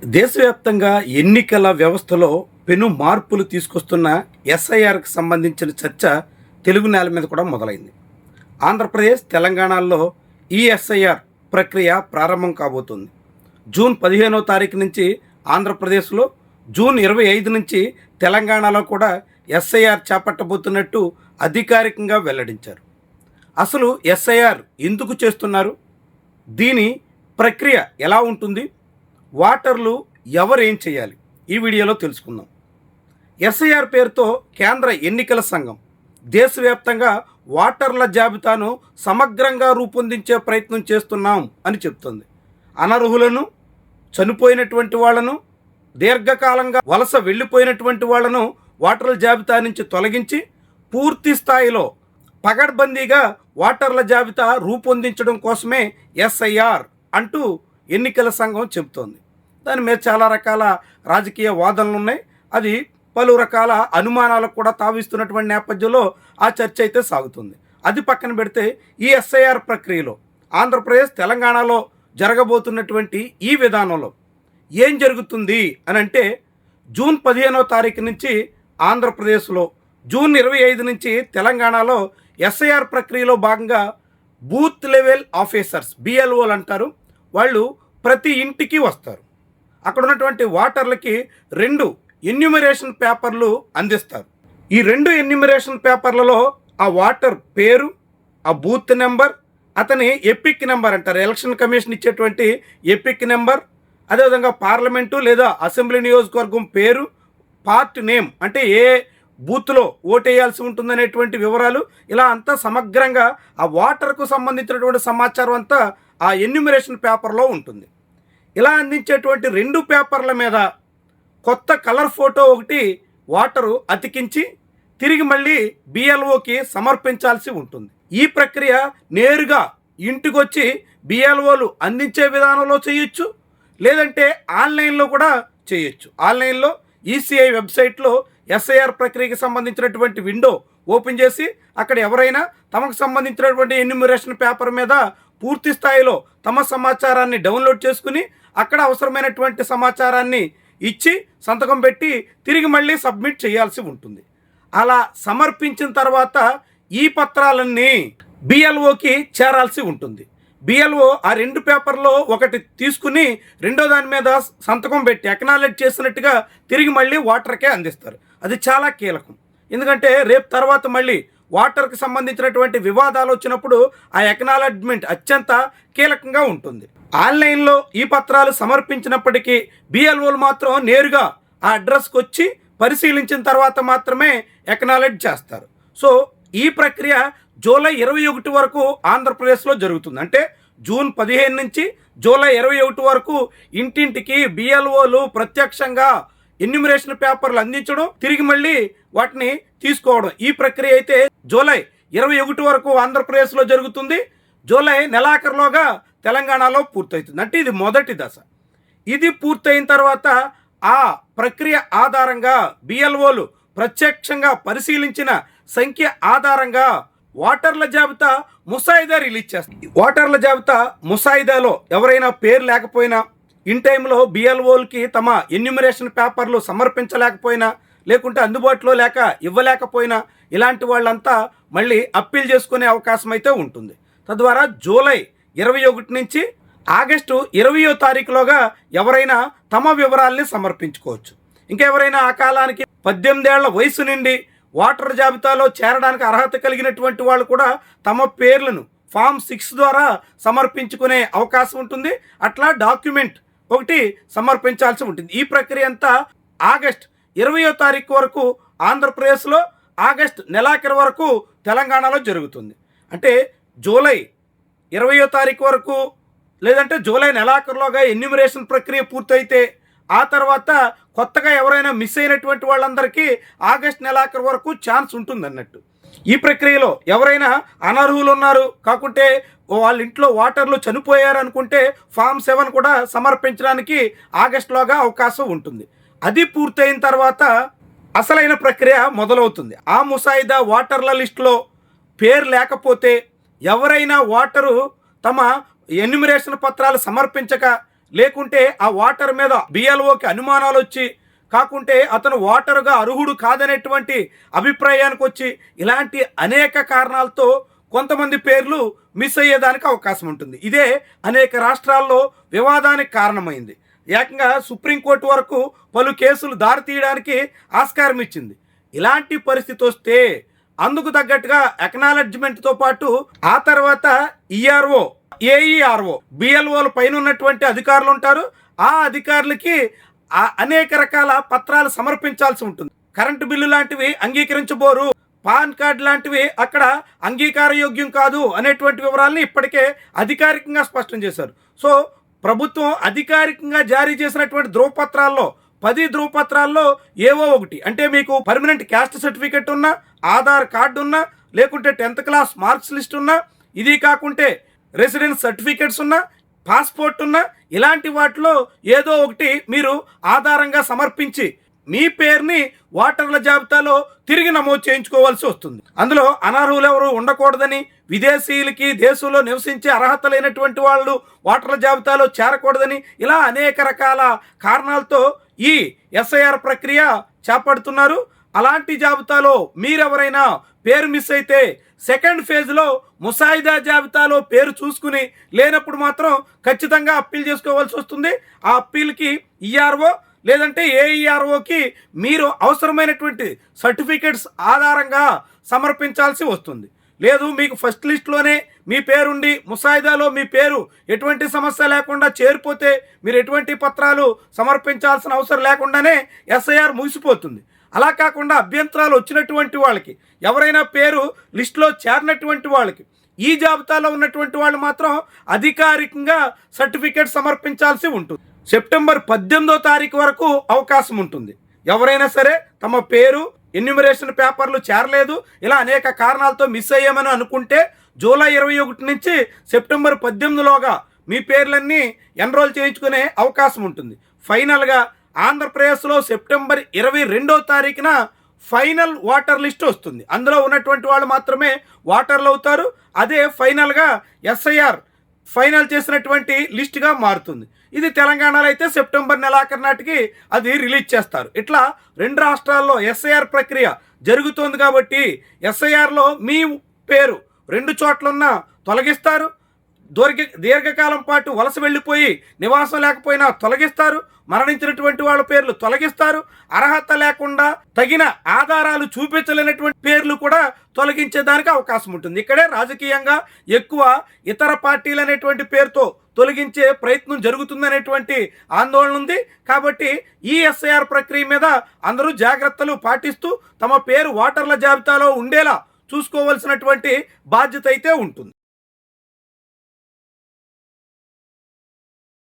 దేశవ్యాప్తంగా ఎన్నికల వ్యవస్థలో పెను మార్పులు తీసుకొస్తున్న ఎస్ఐఆర్కి సంబంధించిన చర్చ తెలుగు నేల మీద కూడా మొదలైంది. ఆంధ్రప్రదేశ్, తెలంగాణలో ఈ ఎస్ఐఆర్ ప్రక్రియ ప్రారంభం కాబోతుంది. జూన్ 15వ తారీఖు నుంచి ఆంధ్రప్రదేశ్లో, జూన్ 25 నుంచి తెలంగాణలో కూడా ఎస్ఐఆర్ చేపట్టబోతున్నట్టు అధికారికంగా వెల్లడించారు. అసలు ఎస్ఐఆర్ ఎందుకు చేస్తున్నారు? దీని ప్రక్రియ ఎలా ఉంటుంది? ఓటర్లు ఎవరేం చేయాలి? ఈ వీడియోలో తెలుసుకుందాం. ఎస్ఐఆర్ పేరుతో కేంద్ర ఎన్నికల సంఘం దేశవ్యాప్తంగా ఓటర్ల జాబితాను సమగ్రంగా రూపొందించే ప్రయత్నం చేస్తున్నాం అని చెప్తుంది. అనర్హులను, చనిపోయినటువంటి వాళ్లను, దీర్ఘకాలంగా వలస వెళ్ళిపోయినటువంటి వాళ్లను ఓటర్ల జాబితా నుంచి తొలగించి పూర్తి స్థాయిలో పగడ్బందీగా ఓటర్ల జాబితా రూపొందించడం కోసమే ఎస్ఐఆర్ అంటూ ఎన్నికల సంఘం చెబుతోంది. దాని మీద చాలా రకాల రాజకీయ వాదనలు ఉన్నాయి. అది పలు రకాల అనుమానాలకు కూడా తావిస్తున్నటువంటి నేపథ్యంలో ఆ చర్చ అయితే సాగుతుంది. అది పక్కన పెడితే ఈ ఎస్ఐఆర్ ప్రక్రియలో ఆంధ్రప్రదేశ్, తెలంగాణలో జరగబోతున్నటువంటి ఈ విధానంలో ఏం జరుగుతుంది అని అంటే, జూన్ 15వ తారీఖు నుంచి ఆంధ్రప్రదేశ్లో, జూన్ 25 నుంచి తెలంగాణలో ఎస్ఐఆర్ ప్రక్రియలో భాగంగా బూత్ లెవెల్ ఆఫీసర్స్, బిఎల్ఓలు అంటారు, వాళ్ళు ప్రతి ఇంటికి వస్తారు. అక్కడ ఉన్నటువంటి ఓటర్లకి 2 ఎన్యూమరేషన్ పేపర్లు అందిస్తారు. ఈ 2 ఎన్యూమరేషన్ పేపర్లలో ఆ ఓటర్ పేరు, ఆ బూత్ నెంబర్, అతని ఎపిక్ నెంబర్ అంటారు, ఎలక్షన్ కమిషన్ ఇచ్చేటువంటి ఎపిక్ నెంబర్, అదేవిధంగా పార్లమెంటు లేదా అసెంబ్లీ నియోజకవర్గం పేరు, పార్ట్ నేమ్ అంటే ఏ బూత్లో ఓటేయాల్సి ఉంటుందనేటువంటి వివరాలు, ఇలా అంతా సమగ్రంగా ఆ ఓటర్కు సంబంధించినటువంటి సమాచారం అంతా ఆ ఎన్యూమరేషన్ పేపర్లో ఉంటుంది. ఇలా అందించేటువంటి 2 పేపర్ల మీద కొత్త కలర్ ఫోటో ఒకటి ఓటరు అతికించి తిరిగి మళ్ళీ బిఎల్ఓకి సమర్పించాల్సి ఉంటుంది. ఈ ప్రక్రియ నేరుగా ఇంటికొచ్చి బిఎల్ఓలు అందించే విధానంలో చేయొచ్చు, లేదంటే ఆన్లైన్లో కూడా చేయొచ్చు. ఆన్లైన్లో ఈసీఐ వెబ్సైట్లో ఎస్ఐఆర్ ప్రక్రియకి సంబంధించినటువంటి విండో ఓపెన్ చేసి అక్కడ ఎవరైనా తమకు సంబంధించినటువంటి ఎన్యూమరేషన్ పేపర్ మీద పూర్తి స్థాయిలో తమ సమాచారాన్ని డౌన్లోడ్ చేసుకుని అక్కడ అవసరమైనటువంటి సమాచారాన్ని ఇచ్చి సంతకం పెట్టి తిరిగి మళ్ళీ సబ్మిట్ చేయాల్సి ఉంటుంది. అలా సమర్పించిన తర్వాత ఈ పత్రాలన్నీ బిఎల్ఓకి చేరాల్సి ఉంటుంది. బిఎల్ఓ ఆ 2 పేపర్లో ఒకటి తీసుకుని రెండో దాని మీద సంతకం పెట్టి అక్నాలెడ్జ్ చేసినట్టుగా తిరిగి మళ్ళీ ఓటర్కే అందిస్తారు. అది చాలా కీలకం. ఎందుకంటే రేపు తర్వాత మళ్ళీ ఓటర్కి సంబంధించినటువంటి వివాదాలు వచ్చినప్పుడు ఆ అక్నాలెడ్జ్మెంట్ అత్యంత కీలకంగా ఉంటుంది. ఆన్లైన్లో ఈ పత్రాలు సమర్పించినప్పటికీ బిఎల్ఓలు మాత్రం నేరుగా ఆ అడ్రస్కి వచ్చి పరిశీలించిన తర్వాత మాత్రమే అక్నాలెడ్జ్ చేస్తారు. సో ఈ ప్రక్రియ జూలై 21 వరకు ఆంధ్రప్రదేశ్లో జరుగుతుంది. అంటే జూన్ 15 నుంచి జూలై 21 వరకు ఇంటింటికి బిఎల్ఓలు ప్రత్యక్షంగా ఎన్యూమరేషన్ పేపర్లు అందించడం, తిరిగి మళ్ళీ వాటిని తీసుకోవడం, ఈ ప్రక్రియ అయితే జూలై 21 వరకు ఆంధ్రప్రదేశ్లో జరుగుతుంది. జూలై నెలాఖరులోగా తెలంగాణలో పూర్తవుతుంది. అంటే ఇది మొదటి దశ. ఇది పూర్తయిన తర్వాత ఆ ప్రక్రియ ఆధారంగా బిఎల్ఓలు ప్రత్యక్షంగా పరిశీలించిన సంఖ్య ఆధారంగా ఓటర్ల జాబితా ముసాయిదా రిలీజ్ చేస్తుంది. ఓటర్ల జాబితా ముసాయిదాలో ఎవరైనా పేరు లేకపోయినా, ఇన్ టైంలో బిఎల్ఓలకి తమ ఎన్యూమరేషన్ పేపర్లు సమర్పించలేకపోయినా, లేకుంటే అందుబాటులో లేక ఇవ్వలేకపోయినా, ఇలాంటి వాళ్ళంతా మళ్ళీ అప్పీల్ చేసుకునే అవకాశం అయితే ఉంటుంది. తద్వారా జూలై 21 నుంచి ఆగస్టు 20వ తారీఖులోగా ఎవరైనా తమ వివరాల్ని సమర్పించుకోవచ్చు. ఇంకా ఎవరైనా ఆ కాలానికి 18 ఏళ్ల వయసు నుండి ఓటర్ జాబితాలో చేరడానికి అర్హత కలిగినటువంటి వాళ్ళు కూడా తమ పేర్లను ఫామ్ 6 ద్వారా సమర్పించుకునే అవకాశం ఉంటుంది. అట్లా డాక్యుమెంట్ ఒకటి సమర్పించాల్సి ఉంటుంది. ఈ ప్రక్రియ అంతా ఆగస్ట్ 20వ తారీఖు వరకు ఆంధ్రప్రదేశ్లో, ఆగస్ట్ నెలాఖరు వరకు తెలంగాణలో జరుగుతుంది. అంటే జూలై 20వ తారీఖు వరకు, లేదంటే జూలై నెలాఖరులోగా ఎన్యూమరేషన్ ప్రక్రియ పూర్తయితే ఆ తర్వాత కొత్తగా ఎవరైనా మిస్ అయినటువంటి వాళ్ళందరికీ ఆగస్ట్ నెలాఖరు వరకు ఛాన్స్ ఉంటుంది అన్నట్టు. ఈ ప్రక్రియలో ఎవరైనా అనర్హులు ఉన్నారు కాకుంటే వాళ్ళ ఇంట్లో ఓటర్లు చనిపోయారు అనుకుంటే ఫామ్ 7 కూడా సమర్పించడానికి ఆగస్టులోగా అవకాశం ఉంటుంది. అది పూర్తయిన తర్వాత అసలైన ప్రక్రియ మొదలవుతుంది. ఆ ముసాయిదా ఓటర్ల లిస్టులో పేరు లేకపోతే, ఎవరైనా ఓటరు తమ ఎన్యూమరేషన్ పత్రాలు సమర్పించక, లేకుంటే ఆ ఓటర్ మీద బిఎల్ఓకి అనుమానాలు వచ్చి కాకుంటే అతను ఓటరుగా అర్హుడు కాదనేటువంటి అభిప్రాయానికి వచ్చి ఇలాంటి అనేక కారణాలతో కొంతమంది పేర్లు మిస్ అయ్యేదానికి అవకాశం ఉంటుంది. ఇదే అనేక రాష్ట్రాల్లో వివాదానికి కారణమైంది. ఏకంగా సుప్రీంకోర్టు వరకు పలు కేసులు దారితీయడానికి ఆస్కారం ఇచ్చింది. ఇలాంటి పరిస్థితి వస్తే అందుకు తగ్గట్టుగా అక్నాలెడ్జ్మెంట్తో పాటు ఆ తర్వాత ఈఆర్ఓ, ఏఈఆర్ఓ, బిఎల్ఓల పైన ఉన్నటువంటి అధికారులు ఉంటారు. ఆ అధికారులకి అనేక రకాల పత్రాలు సమర్పించాల్సి ఉంటుంది. కరెంటు బిల్లు లాంటివి అంగీకరించబోరు, పాన్ కార్డు లాంటివి అక్కడ అంగీకారయోగ్యం కాదు అనేటువంటి వివరాలని ఇప్పటికే అధికారికంగా స్పష్టం చేశారు. సో ప్రభుత్వం అధికారికంగా జారీ చేసినటువంటి ధృవపత్రాల్లో 10 ధృవపత్రాల్లో ఏవో ఒకటి, అంటే మీకు పర్మనెంట్ క్యాస్ట్ సర్టిఫికెట్ ఉన్నా, ఆధార్ కార్డు ఉన్నా, లేకుంటే 10th క్లాస్ మార్క్స్ లిస్ట్ ఉన్నా, ఇది కాకుంటే రెసిడెన్స్ సర్టిఫికెట్స్ ఉన్నా, పాస్పోర్ట్ ఉన్నా, ఇలాంటి వాటిలో ఏదో ఒకటి మీరు ఆధారంగా సమర్పించి మీ పేరుని ఓటర్ల జాబితాలో తిరిగి నమోదు చేయించుకోవాల్సి వస్తుంది. అందులో అనర్హులు ఎవరు ఉండకూడదని, విదేశీయులకి దేశంలో నివసించే అర్హత లేనటువంటి వాళ్ళు ఓటర్ల జాబితాలో చేరకూడదని, ఇలా అనేక రకాల కారణాలతో ఈ ఎస్ఐఆర్ ప్రక్రియ చేపడుతున్నారు. అలాంటి జాబితాలో మీరెవరైనా పేరు మిస్ అయితే సెకండ్ ఫేజ్లో ముసాయిదా జాబితాలో పేరు చూసుకుని లేనప్పుడు మాత్రం ఖచ్చితంగా అప్పీల్ చేసుకోవాల్సి వస్తుంది. ఆ అప్పీల్కి ఈఆర్ఓ లేదంటే ఏఈఆర్ఓకి మీరు అవసరమైనటువంటి సర్టిఫికెట్స్ ఆధారంగా సమర్పించాల్సి వస్తుంది. లేదు మీకు ఫస్ట్ లిస్ట్లోనే మీ పేరుండి ముసాయిదాలో మీ పేరు ఎటువంటి సమస్య లేకుండా చేరిపోతే మీరు ఎటువంటి పత్రాలు సమర్పించాల్సిన అవసరం లేకుండానే ఎస్ఐఆర్ ముగిసిపోతుంది. అలా కాకుండా అభ్యంతరాలు వచ్చినటువంటి వాళ్ళకి, ఎవరైనా పేరు లిస్టులో చేరినటువంటి వాళ్ళకి, ఈ జాబితాలో ఉన్నటువంటి వాళ్ళు మాత్రం అధికారికంగా సర్టిఫికేట్ సమర్పించాల్సి ఉంటుంది. సెప్టెంబర్ 18వ తారీఖు వరకు అవకాశం ఉంటుంది. ఎవరైనా సరే తమ పేరు ఎన్యూమరేషన్ పేపర్లు చేరలేదు, ఇలా అనేక కారణాలతో మిస్ అయ్యామని అనుకుంటే జూలై 21 నుంచి సెప్టెంబర్ 18లోగా మీ పేర్లన్నీ ఎన్రోల్ చేయించుకునే అవకాశం ఉంటుంది. ఫైనల్గా ఆంధ్రప్రదేశ్లో సెప్టెంబర్ 22వ తారీఖున ఫైనల్ ఓటర్ లిస్ట్ వస్తుంది. అందులో ఉన్నటువంటి వాళ్ళు మాత్రమే ఓటర్లు అవుతారు. అదే ఫైనల్గా ఎస్ఐఆర్ ఫైనల్ చేసినటువంటి లిస్ట్గా మారుతుంది. ఇది తెలంగాణలో అయితే సెప్టెంబర్ నెలాఖరు నాటికి అది రిలీజ్ చేస్తారు. ఇట్లా 2 రాష్ట్రాల్లో ఎస్ఐఆర్ ప్రక్రియ జరుగుతోంది కాబట్టి ఎస్ఐఆర్లో మీ పేరు 2 చోట్లున్న తొలగిస్తారు. దీర్ఘకాలం పాటు వలస వెళ్ళిపోయి నివాసం లేకపోయినా తొలగిస్తారు. మరణించినటువంటి వాళ్ళ పేర్లు తొలగిస్తారు. అర్హత లేకుండా తగిన ఆధారాలు చూపించలేనటువంటి పేర్లు కూడా తొలగించేదానికి అవకాశం ఉంటుంది. ఇక్కడే రాజకీయంగా ఎక్కువ ఇతర పార్టీలు అనేటువంటి పేరుతో తొలగించే ప్రయత్నం జరుగుతుందనేటువంటి ఆందోళన ఉంది. కాబట్టి ఈ ఎస్ఐఆర్ ప్రక్రియ మీద అందరూ జాగ్రత్తలు పాటిస్తూ తమ పేరు ఓటర్ల జాబితాలో ఉండేలా చూసుకోవాల్సినటువంటి బాధ్యత అయితే ఉంటుంది.